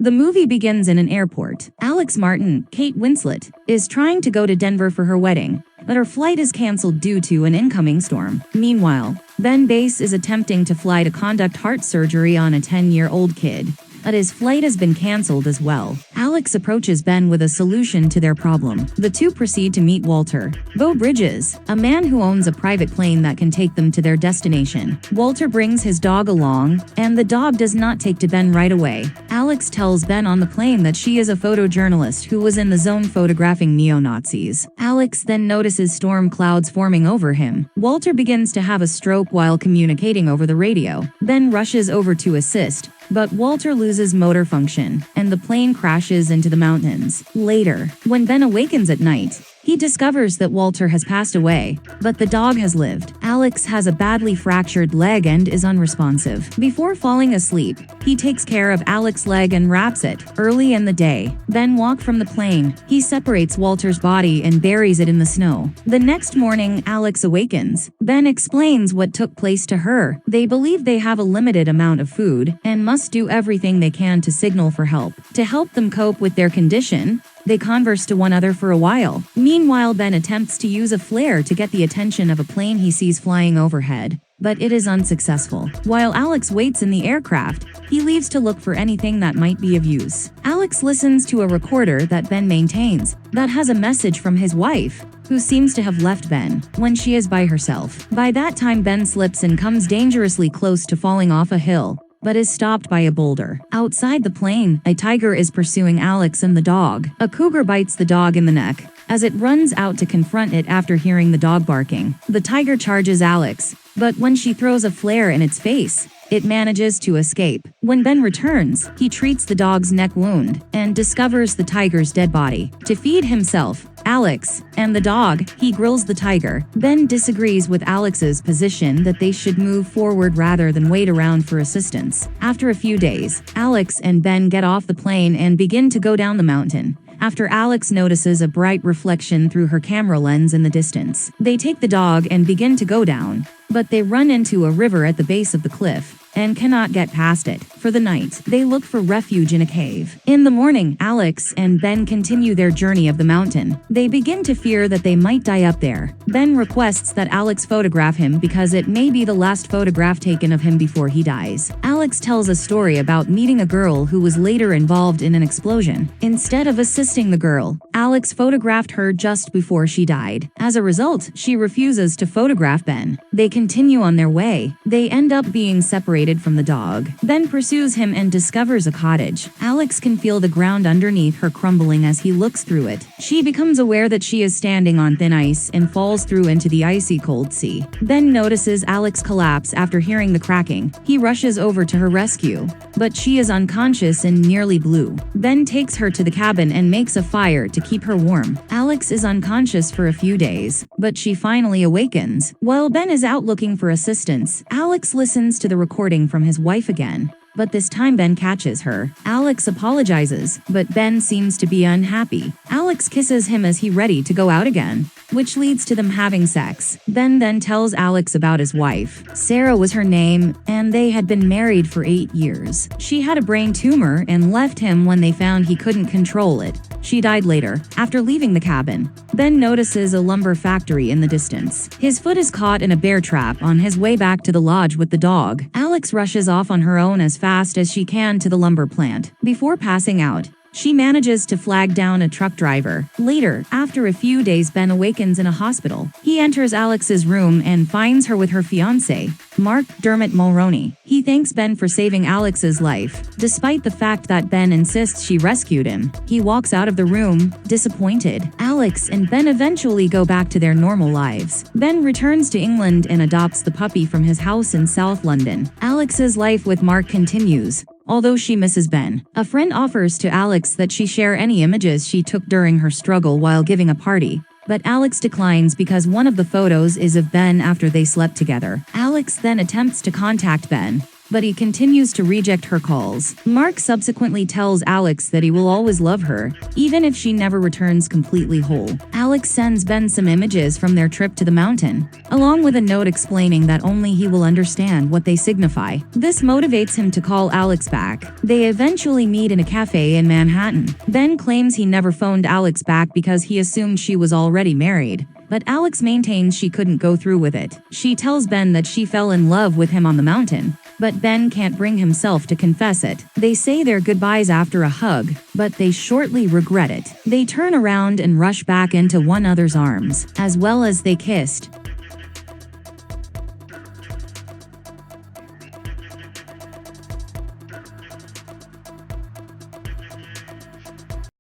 The movie begins in an airport. Alex Martin, Kate Winslet, is trying to go to Denver for her wedding, but her flight is canceled due to an incoming storm. Meanwhile, Ben Bass is attempting to fly to conduct heart surgery on a 10-year-old kid, but his flight has been canceled as well. Alex approaches Ben with a solution to their problem. The two proceed to meet Walter Beau Bridges, a man who owns a private plane that can take them to their destination. Walter brings his dog along, and the dog does not take to Ben right away. Alex tells Ben on the plane that she is a photojournalist who was in the zone photographing neo-Nazis. Alex then notices storm clouds forming over him. Walter begins to have a stroke while communicating over the radio. Ben rushes over to assist, but Walter loses motor function, and the plane crashes into the mountains. Later, when Ben awakens at night, he discovers that Walter has passed away, but the dog has lived. Alex has a badly fractured leg and is unresponsive. Before falling asleep, he takes care of Alex's leg and wraps it. Early in the day, Ben walks from the plane. He separates Walter's body and buries it in the snow. The next morning, Alex awakens. Ben explains what took place to her. They believe they have a limited amount of food and must do everything they can to signal for help. To help them cope with their condition, they converse to one another for a while. Meanwhile, Ben attempts to use a flare to get the attention of a plane he sees flying overhead, but it is unsuccessful. While Alex waits in the aircraft, he leaves to look for anything that might be of use. Alex listens to a recorder that Ben maintains that has a message from his wife, who seems to have left Ben when she is by herself. By that time, Ben slips and comes dangerously close to falling off a hill, but is stopped by a boulder. Outside the plane, a tiger is pursuing Alex and the dog. A cougar bites the dog in the neck as it runs out to confront it after hearing the dog barking. The tiger charges Alex, but when she throws a flare in its face, it manages to escape. When Ben returns, he treats the dog's neck wound and discovers the tiger's dead body. To feed himself, Alex, and the dog, he grills the tiger. Ben disagrees with Alex's position that they should move forward rather than wait around for assistance. After a few days, Alex and Ben get off the plane and begin to go down the mountain. After Alex notices a bright reflection through her camera lens in the distance, they take the dog and begin to go down, but they run into a river at the base of the cliff and cannot get past it. For the night, they look for refuge in a cave. In the morning, Alex and Ben continue their journey of the mountain. They begin to fear that they might die up there. Ben requests that Alex photograph him because it may be the last photograph taken of him before he dies. Alex tells a story about meeting a girl who was later involved in an explosion. Instead of assisting the girl, Alex photographed her just before she died. As a result, she refuses to photograph Ben. They continue on their way. They end up being separated from the dog. Ben pursues him and discovers a cottage. Alex can feel the ground underneath her crumbling as he looks through it. She becomes aware that she is standing on thin ice and falls through into the icy cold sea. Ben notices Alex collapse after hearing the cracking. He rushes over to her rescue, but she is unconscious and nearly blue. Ben takes her to the cabin and makes a fire to keep her warm. Alex is unconscious for a few days, but she finally awakens. While Ben is out looking for assistance, Alex listens to the recording from his wife again, but this time Ben catches her. Alex apologizes, but Ben seems to be unhappy. Alex kisses him as he ready to go out again, which leads to them having sex. Ben then tells Alex about his wife. Sarah was her name, and they had been married for 8 years. She had a brain tumor and left him when they found he couldn't control it. She died later. After leaving the cabin, Ben notices a lumber factory in the distance. His foot is caught in a bear trap on his way back to the lodge with the dog. Alex rushes off on her own as fast as she can to the lumber plant. Before passing out, she manages to flag down a truck driver. Later, after a few days, Ben awakens in a hospital. He enters Alex's room and finds her with her fiancé, Mark Dermot Mulroney. He thanks Ben for saving Alex's life, despite the fact that Ben insists she rescued him. He walks out of the room, disappointed. Alex and Ben eventually go back to their normal lives. Ben returns to England and adopts the puppy from his house in South London. Alex's life with Mark continues, although she misses Ben. A friend offers to Alex that she share any images she took during her struggle while giving a party, but Alex declines because one of the photos is of Ben after they slept together. Alex then attempts to contact Ben, but he continues to reject her calls. Mark subsequently tells Alex that he will always love her, even if she never returns completely whole. Alex sends Ben some images from their trip to the mountain, along with a note explaining that only he will understand what they signify. This motivates him to call Alex back. They eventually meet in a cafe in Manhattan. Ben claims he never phoned Alex back because he assumed she was already married, but Alex maintains she couldn't go through with it. She tells Ben that she fell in love with him on the mountain, but Ben can't bring himself to confess it. They say their goodbyes after a hug, but they shortly regret it. They turn around and rush back into one another's arms. As well as they kissed,